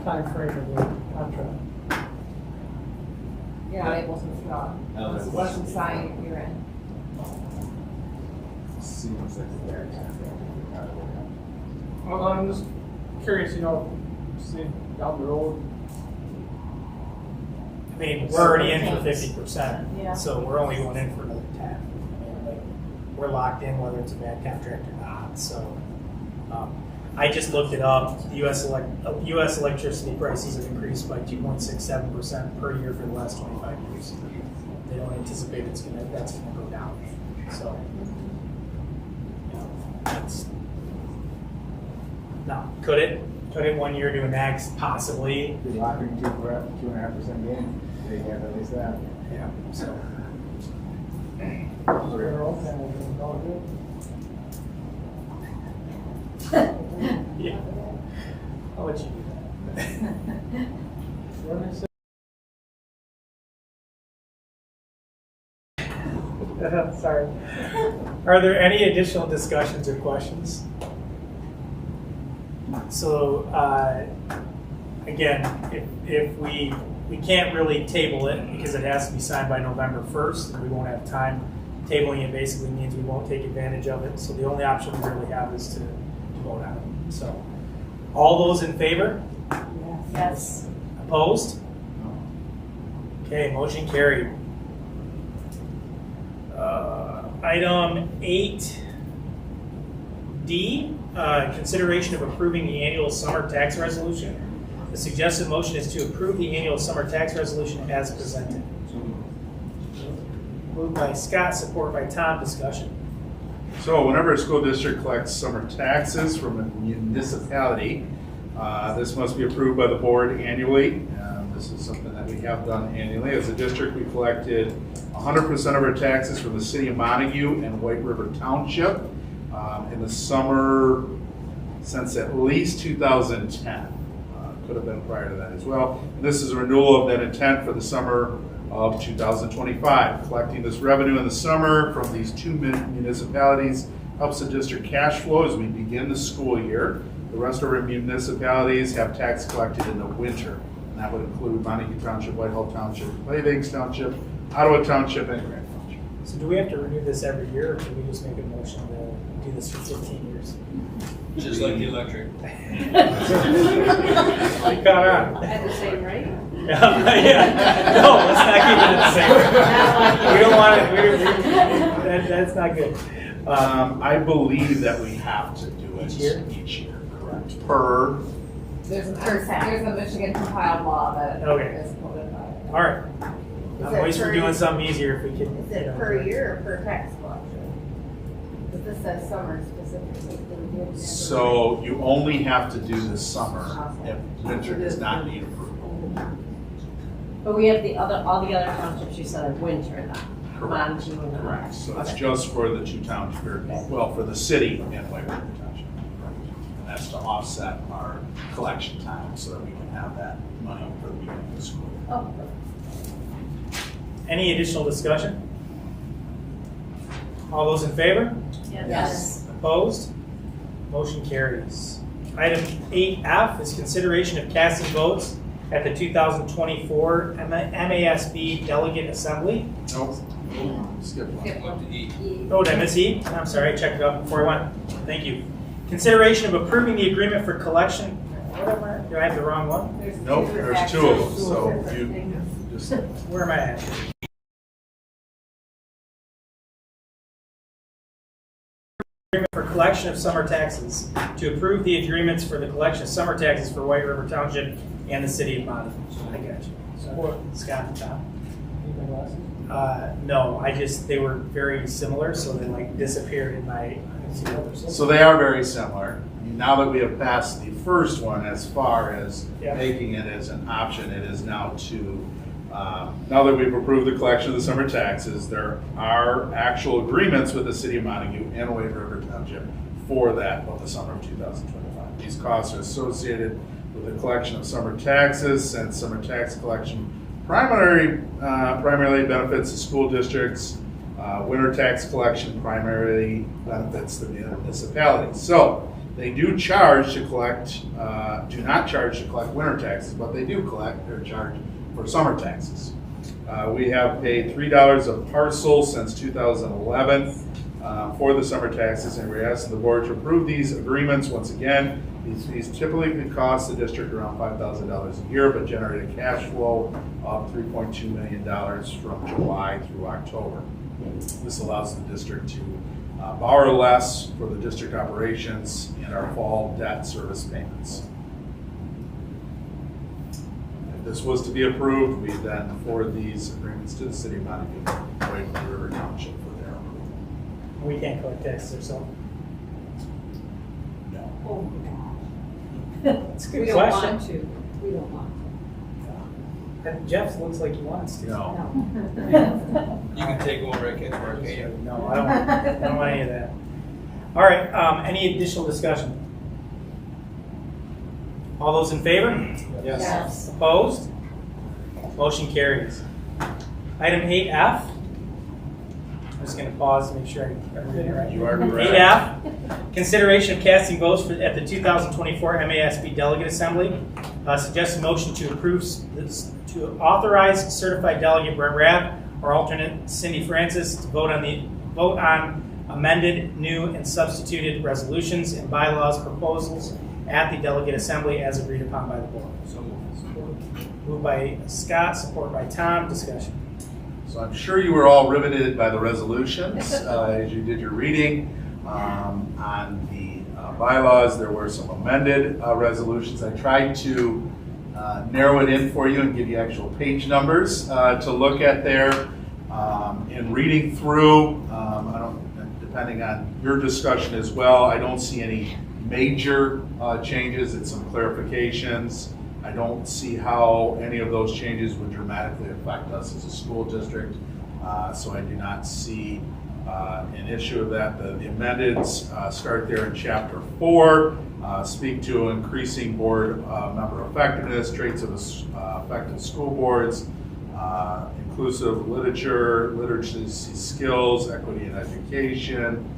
time frame of the contract? You're not able to stop. Unless it wasn't signed, you're in. Seems like the very time. Well, I'm just curious, see down the road. I mean, we're already in for 50%, Yeah. so we're only going in for another 10. I mean, like, we're locked in whether it's a bad contract or not. So I just looked it up. The U.S. electricity prices have increased by 2.67% per year for the last 25 years. They don't anticipate that's going to go down. So that's no. Could it 1 year to the next? Possibly. You're locking 2.5% gain. They have at least that. Yeah. So. Yeah. I'll let you do that. Sorry. Are there any additional discussions or questions? So, again, if we can't really table it because it has to be signed by November 1st, and we won't have time. Tabling it basically means we won't take advantage of it. So the only option we really have is to vote on it. So, all those in favor? Yes. Opposed? Okay, motion carried. Item 8D, consideration of approving the annual summer tax resolution. The suggested motion is to approve the annual summer tax resolution as presented. Moved by Scott, support by Tom. Discussion. So whenever a school district collects summer taxes from a municipality, this must be approved by the board annually. This is something that we have done annually. As a district, we collected 100% of our taxes from the city of Montague and White River Township in the summer since at least 2010. Could have been prior to that as well. And this is a renewal of that intent for the summer of 2025. Collecting this revenue in the summer from these two municipalities helps the district cash flow as we begin the school year. The rest of our municipalities have tax collected in the winter. And that would include Montague Township, Whitehall Township, Clay Township, Ottawa Township, and Grant Township. So do we have to renew this every year, or can we just make a motion to do this for 15 years? Just like the electric. Like, all right. At the same rate? Yeah. No, let's not keep it at the same. We don't want it. That's not good. I believe that we have to do it each year, correct? Per. There's a Michigan compiled law that is quoted by. All right. At least we're doing something easier if we can. Is it per year or per tax collection? But this says summer specifically. So you only have to do this summer if winter does not need approval. But we have all the other townships you said are winter then. Correct. Montague and Correct. So it's Okay. just for the two townships, well, for the city and White River Township. And that's to offset our collection time so that we can have that money for the beginning of the school. Oh, Any additional discussion? All those in favor? yes. Opposed? Motion carries. Item 8F is consideration of casting votes at the 2024 MASB Delegate Assembly. Nope. Skip one. Up to E. Oh, did I miss E? I'm sorry, I checked it out before I went. Thank you. Consideration of approving the agreement for collection. Whatever. Do I have the wrong one? Nope, there's two of them, so you just. Where am I at? Agreement for collection of summer taxes. To approve the agreements for the collection of summer taxes for White River Township and the city of Montague. I got you. Support Scott and Tom. No, they were very similar, so they like disappeared in my. So they are very similar. Now that we have passed the first one, as far as making it as an option, it is now to, now that we've approved the collection of the summer taxes, there are actual agreements with the city of Montague and White River Township for that of the summer of 2025. These costs are associated with the collection of summer taxes, since summer tax collection primarily benefits the school districts. Winter tax collection primarily benefits the municipalities. So they do charge to collect, do not charge to collect winter taxes, but they do collect or charge for summer taxes. We have paid $3 a parcel since 2011 for the summer taxes, and we're asking the board to approve these agreements. Once again, these fees typically could cost the district around $5,000 a year, but generate a cash flow of $3.2 million from July through October. This allows the district to borrow less for the district operations and our fall debt service payments. If this was to be approved, we then forward these agreements to the city of Montague, White River Township for their approval. We can't collect taxes ourselves. No. Oh my That's a gosh. good We don't question. want to. We don't want And Jeff looks like he wants to. No. to. You can take over at CatchMark, can't you? No, I don't want any of that. All right, any additional discussion? All those in favor? Yes. Opposed? Motion carries. Item 8F. I'm just going to pause to make sure I'm reading it right. You are correct. 8F. Consideration of casting votes at the 2024 MASB Delegate Assembly. Suggested motion to approve to authorize certified delegate Brett Rabb or alternate Cindy Francis to vote on amended, new, and substituted resolutions and bylaws proposals at the Delegate Assembly as agreed upon by the board. So Moved by Scott, support by Tom. Discussion. So I'm sure you were all riveted by the resolutions as you did your reading. On the bylaws, there were some amended resolutions. I tried to narrow it in for you and give you actual page numbers to look at there. In reading through, depending on your discussion as well, I don't see any major changes. It's some clarifications. I don't see how any of those changes would dramatically affect us as a school district, so I do not see an issue of that. The amendments start there in Chapter 4, speak to increasing board member effectiveness, traits of effective school boards, inclusive literacy skills, equity in education,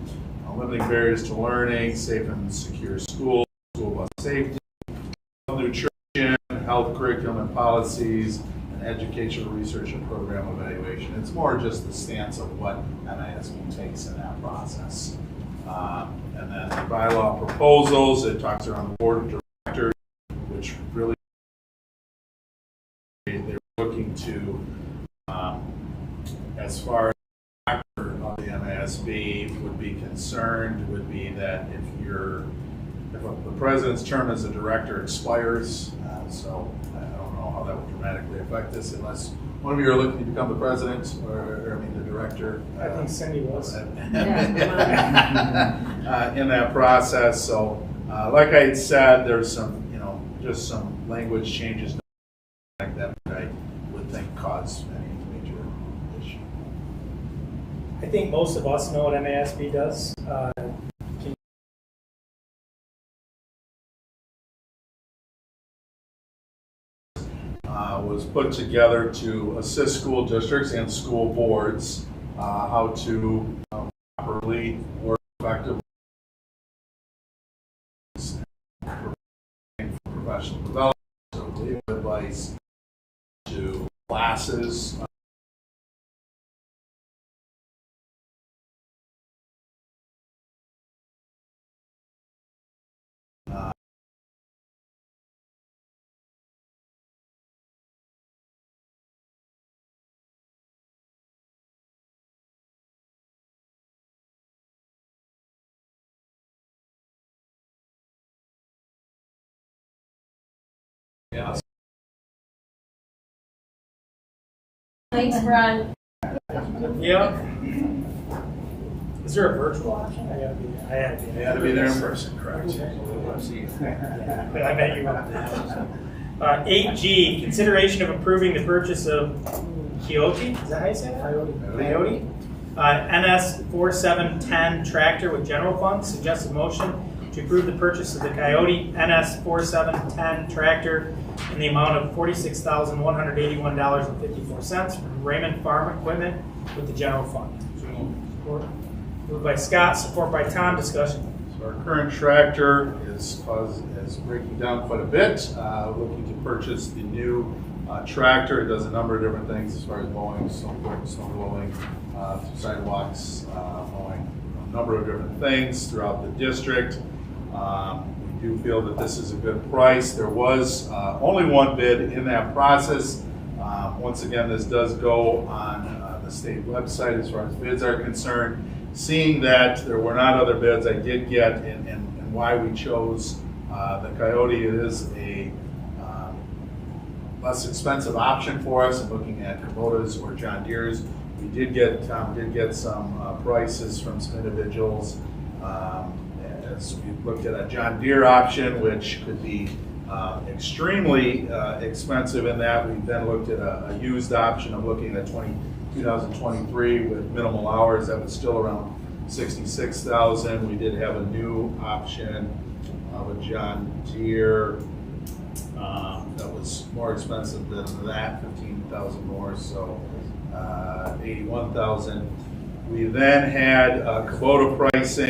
limiting barriers to learning, safe and secure schools, school bus safety, nutrition, health curriculum and policies, and educational research and program evaluation. It's more just the stance of what MASB takes in that process. And then the bylaw proposals, it talks around the board of directors, which really they're looking to, as far as the director of the MASB would be concerned, would be that if the president's term as a director expires, so I don't know how that would dramatically affect this unless one of you are looking to become the president, or I mean, the director. I think Cindy was. In that process. So, like I had said, there's some, just some language changes like that I would think cause any major issue. I think most of us know what MASB does. Was put together to assist school districts and school boards how to properly work effectively for professional development, so legal advice to classes. Yeah. Thanks, Brian. Yeah. Is there a virtual option? I had to be. They had to be there in person, correct? But I bet you will. 8G, consideration of approving the purchase of Coyote, is that how you say that? Coyote. NS 4710 tractor with general funds. Suggested motion to approve the purchase of the Coyote NS 4710 tractor in the amount of $46,181.54 from Raymond Farm Equipment with the general fund. Moved by Scott, support by Tom. Discussion. So our current tractor is breaking down quite a bit. Looking to purchase the new tractor. It does a number of different things as far as mowing, snow blowing, sidewalks, mowing, a number of different things throughout the district. We do feel that this is a good price. There was only one bid in that process. Once again, this does go on the state website as far as bids are concerned. Seeing that there were not other bids, I did get, and why we chose the Coyote, it is a less expensive option for us. And looking at Kubota's or John Deere's, Tom did get some prices from some individuals. As we looked at a John Deere option, which could be extremely expensive in that. We then looked at a used option. I'm looking at 2023 with minimal hours. That was still around $66,000. We did have a new option with John Deere that was more expensive than that, $15,000 more, so $81,000. We then had Kubota pricing.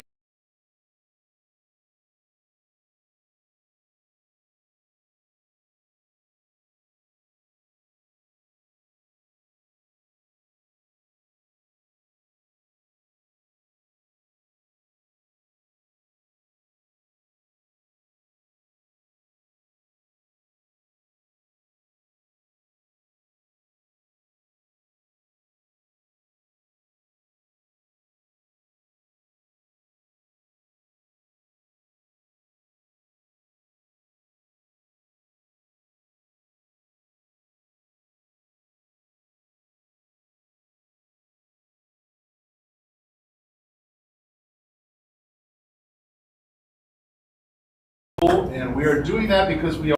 And we are doing that because we are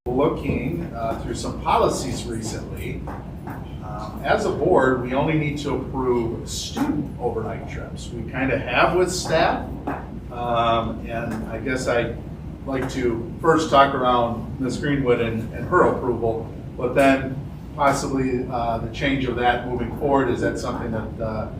looking through some policies recently. As a board, we only need to approve student overnight trips. We kind of have with staff. And I guess I'd like to first talk around Ms. Greenwood and her approval, but then possibly the change of that moving forward. Is that something that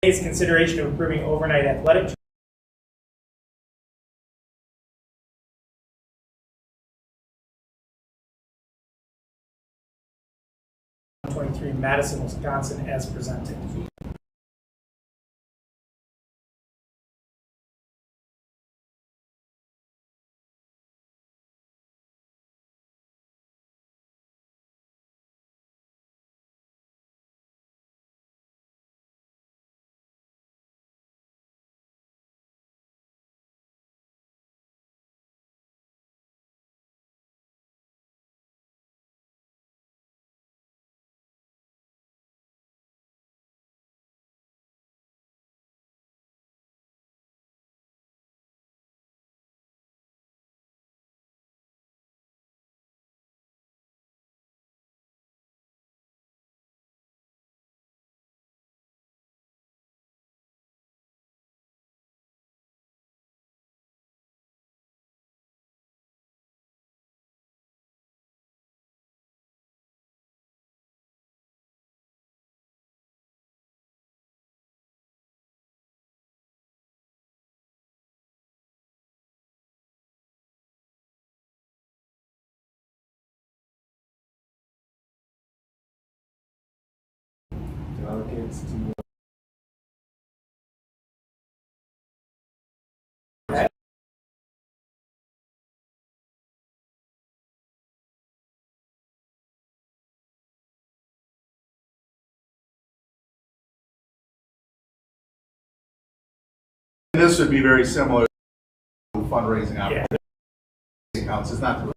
is consideration of approving overnight athletic 23 Madison, Wisconsin, as presented. Delegates to This would be very similar to fundraising opportunities. Accounts. It's not.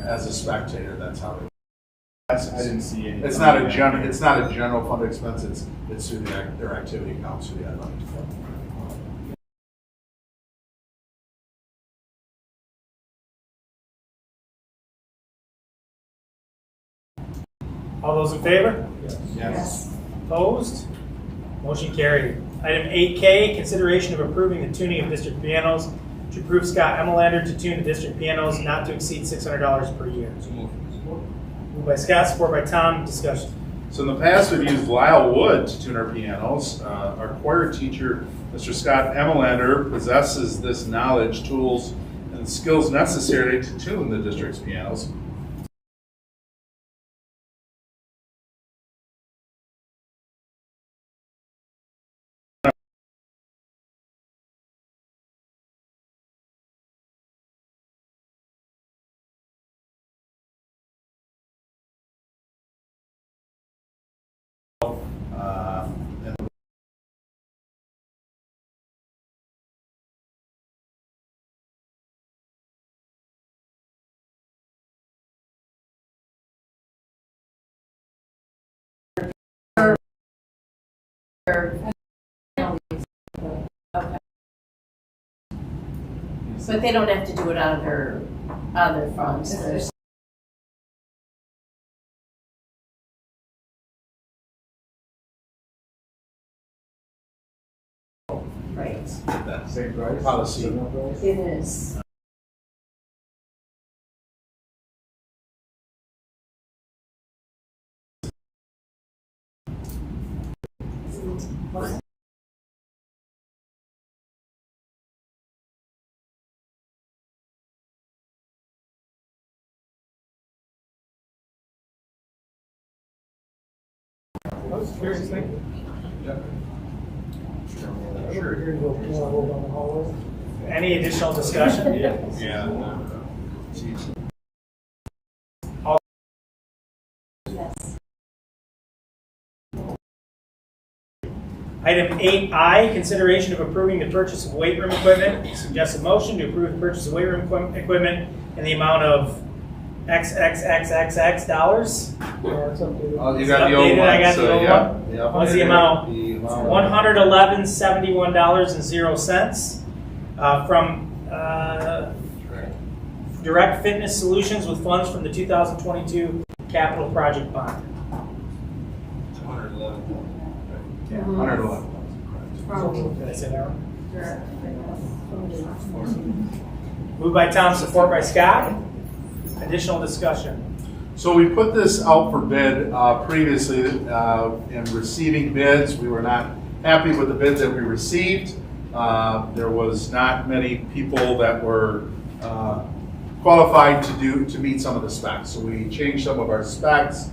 As a spectator, that's how it. I didn't see any. It's not a general. It's not a general fund expense. It's through their activity accounts through the athletic department. All those in favor? Yes. Opposed? Motion carried. Item 8K, consideration of approving the tuning of district pianos to approve Scott Emmelander to tune the district pianos not to exceed $600 per year. Moved by Scott, support by Tom. Discussion. So in the past, we've used Lyle Wood to tune our pianos. Our choir teacher, Mr. Scott Emmelander, possesses this knowledge, tools, and skills necessary to tune the district's pianos. But they don't have to do it out of their other funds. Right. That same price? Policy. It is. That was curious thing. Sure. Here you go, you wanna hold on the hallway? Any additional discussion? Yeah. Item 8I, consideration of approving the purchase of weight room equipment. Suggested motion to approve the purchase of weight room equipment in the amount of XXXXX dollars. Yeah, it's updated. Oh, you got the old Updated, one. I got the old yeah, one. Yeah. What's the amount? The amount. $111.71.00 from Direct Fitness Solutions with funds from the 2022 capital project bond. 111. Yeah, 111. Did I say that wrong? for fitness. Moved by Tom, support by Scott. Additional discussion. So we put this out for bid previously. In receiving bids, we were not happy with the bids that we received. There was not many people that were qualified to meet some of the specs. So we changed some of our specs.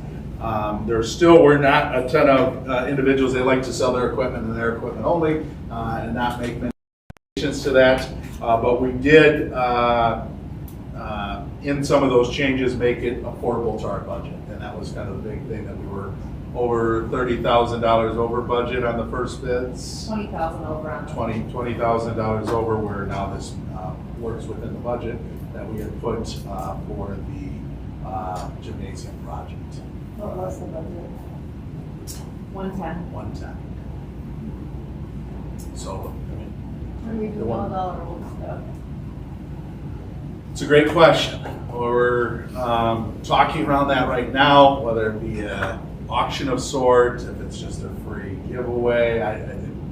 There still were not a ton of individuals that like to sell their equipment and their equipment only and not make many additions to that. But we did, in some of those changes, make it affordable to our budget. And that was kind of the big thing, that we were over $30,000 over budget on the first bids. 20,000 over on. $20,000 over, where now this works within the budget that we had put for the gymnasium project. What was the budget? 110. 110. So, I mean, What do we do with all the other old stuff? it's a great question. We're talking around that right now, whether it be an auction of sorts, if it's just a free giveaway.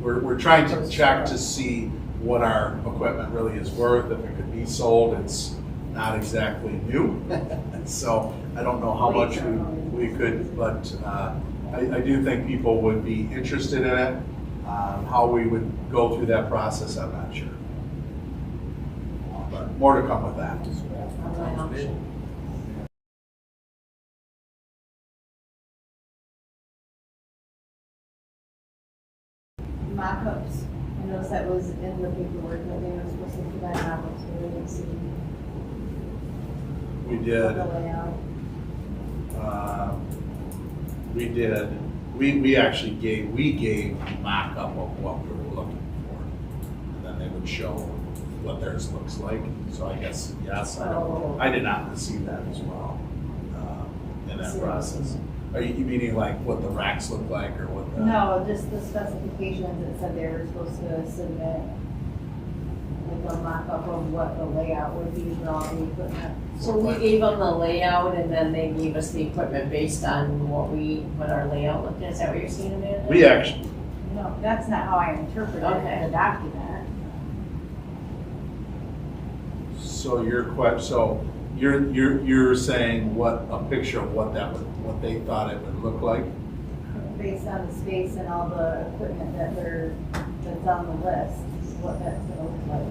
We're trying to check to see what our equipment really is worth. If it could be sold, it's not exactly new. So I don't know how much we could, but I do think people would be interested in it. How we would go through that process, I'm not sure. But more to come with that. Mock-ups. I noticed that was in the paperwork that they were supposed to provide mock-ups, but we didn't see We did. the layout. We did. We actually gave a mock-up of what we were looking for. And then they would show what theirs looks like. So I guess, yes, I did not receive that as well in that process. Are you meaning like what the racks look like, or what the? No, just the specifications. It said they were supposed to submit like a mock-up of what the layout would be for all the equipment. So we gave them the layout and then they gave us the equipment based on what our layout looked like. Is that what you're saying, Amanda? We actually, No, that's not how I interpreted Okay. the document. so you're saying what a picture of what they thought it would look like? Based on the space and all the equipment that's on the list, what that's gonna look like.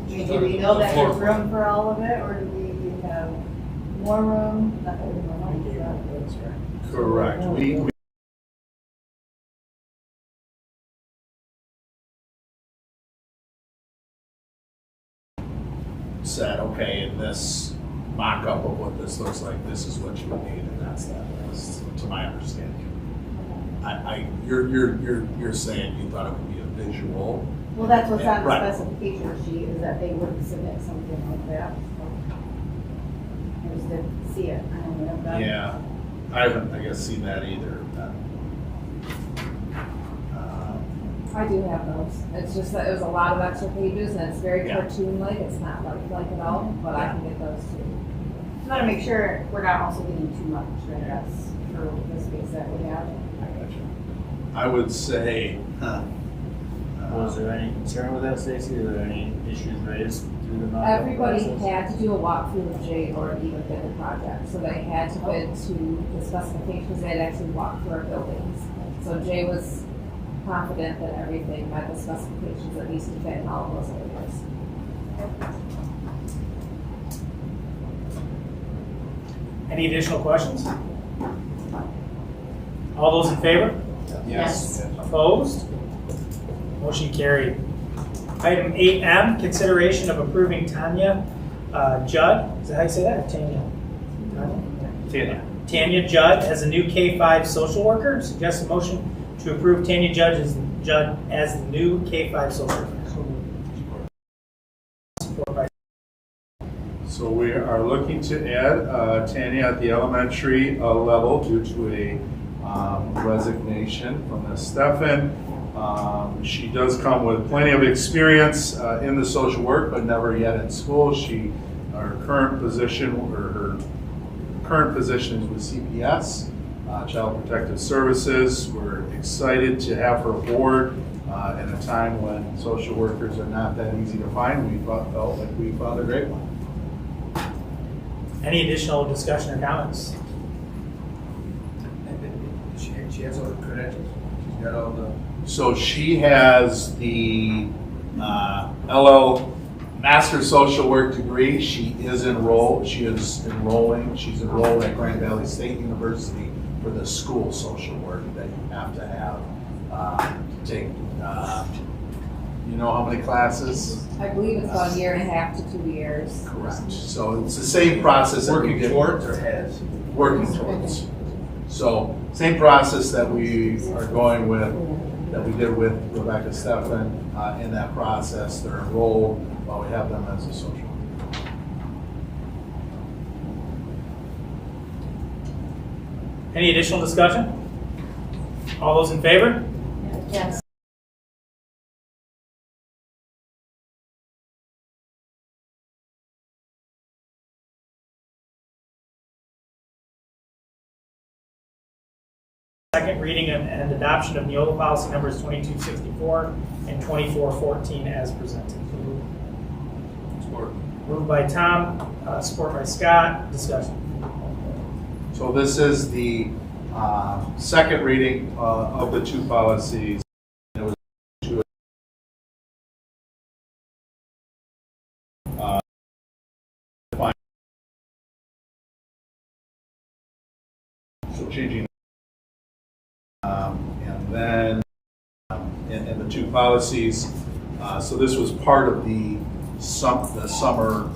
I mean, do we know that there's room for all of it, or do we have more room? Not that we don't know. Correct. We said, okay, in this mock-up of what this looks like, this is what you would need, and that's that list, to my understanding. You're saying you thought it would be a visual. Well, that's what's on the Right. specification sheet, is that they would submit something like that. I just didn't see it. I don't know that. Yeah, I haven't, I guess, seen that either. I do have those. It's just that it was a lot of extra pages and it's very Yeah. cartoon-like. It's not like at all, but I can get those too. Just want to make sure we're not also getting too much, I guess, for the space that we have. I got you. I would say, Was there any concern with that, Stacy? Are there any issues raised through the mock-up Everybody process? had to do a walkthrough with Jay or even bid the project. So they had to bid to the specifications. They had actually walked through our buildings. So Jay was confident that everything met the specifications that needs to fit in all of those areas. Any additional questions? All those in favor? Yes. Opposed? Motion carried. Item 8M, consideration of approving Tanya Judd. Is that how you say that? Tanya? Tanya. Tanya Judd as a new K-5 social worker. Suggest a motion to approve Tanya Judd as the new K-5 social worker. Support by So we are looking to add Tanya at the elementary level due to a resignation from Ms. Steffen. She does come with plenty of experience in the social work, but never yet in school. Her current position is with CPS, Child Protective Services. We're excited to have her aboard. in a time when social workers are not that easy to find, we felt like we found a great one. Any additional discussion or comments? She has all the credentials. She's got all the. So she has the LL Master Social Work degree. She is enrolled. She is enrolling. She's enrolled at Grand Valley State University for the school social work that you have to have to take. You know how many classes? I believe it's about a year and a half to 2 years. Correct. So it's the same process that we Working did. towards or has? Working towards. So same process that we are going with, that we did with Rebecca Stephan in that process. They're enrolled while we have them as a social worker. Any additional discussion? All those in favor? Yes. Second reading and adoption of Neola policy numbers 2264 and 2414 as presented. Support. Moved by Tom, support by Scott. Discussion. So this is the second reading of the two policies. It was two, so changing, and then in the two policies. So this was part of the summer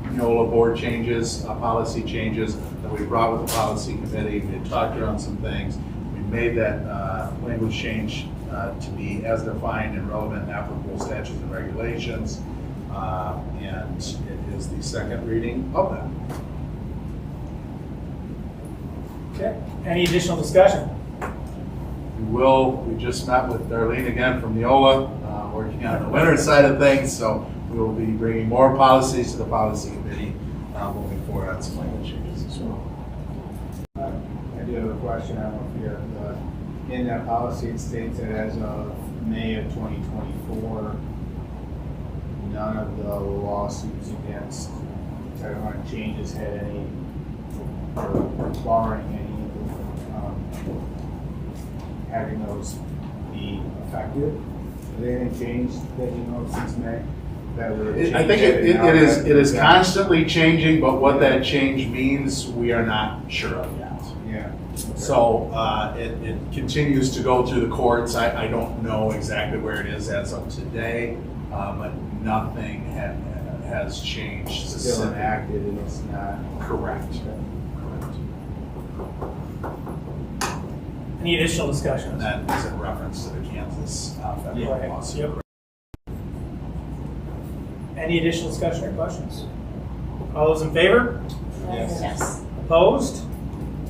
Neola board changes, policy changes that we brought with the policy committee. We had talked around some things. We made that language change to be as defined in relevant and applicable statutes and regulations. And it is the second reading of that. Okay. Any additional discussion? We just met with Darlene again from Neola, working on the winter side of things, so we will be bringing more policies to the policy committee moving forward on some language changes as well. I do have a question. I don't know if you have, in that policy, it states that as of May of 2024, none of the lawsuits against Title IX changes had any, or barring any, having those be effective. Has anything changed that you know since May? I think it is constantly changing, but what that change means, we are not sure of yet. Yeah. Okay. So it continues to go through the courts. I don't know exactly where it is as of today, but nothing has changed. It's still enacted and it's not. Correct. Any additional discussion? And that is in reference to the Kansas federal lawsuit. Yep. Any additional discussion or questions? All those in favor? Yes. Opposed?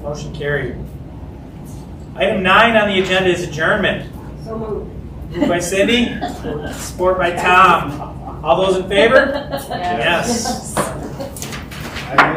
Motion carried. Item 9 on the agenda is adjournment. So moved. Moved by Cindy, support by Tom. All those in favor? Yes. I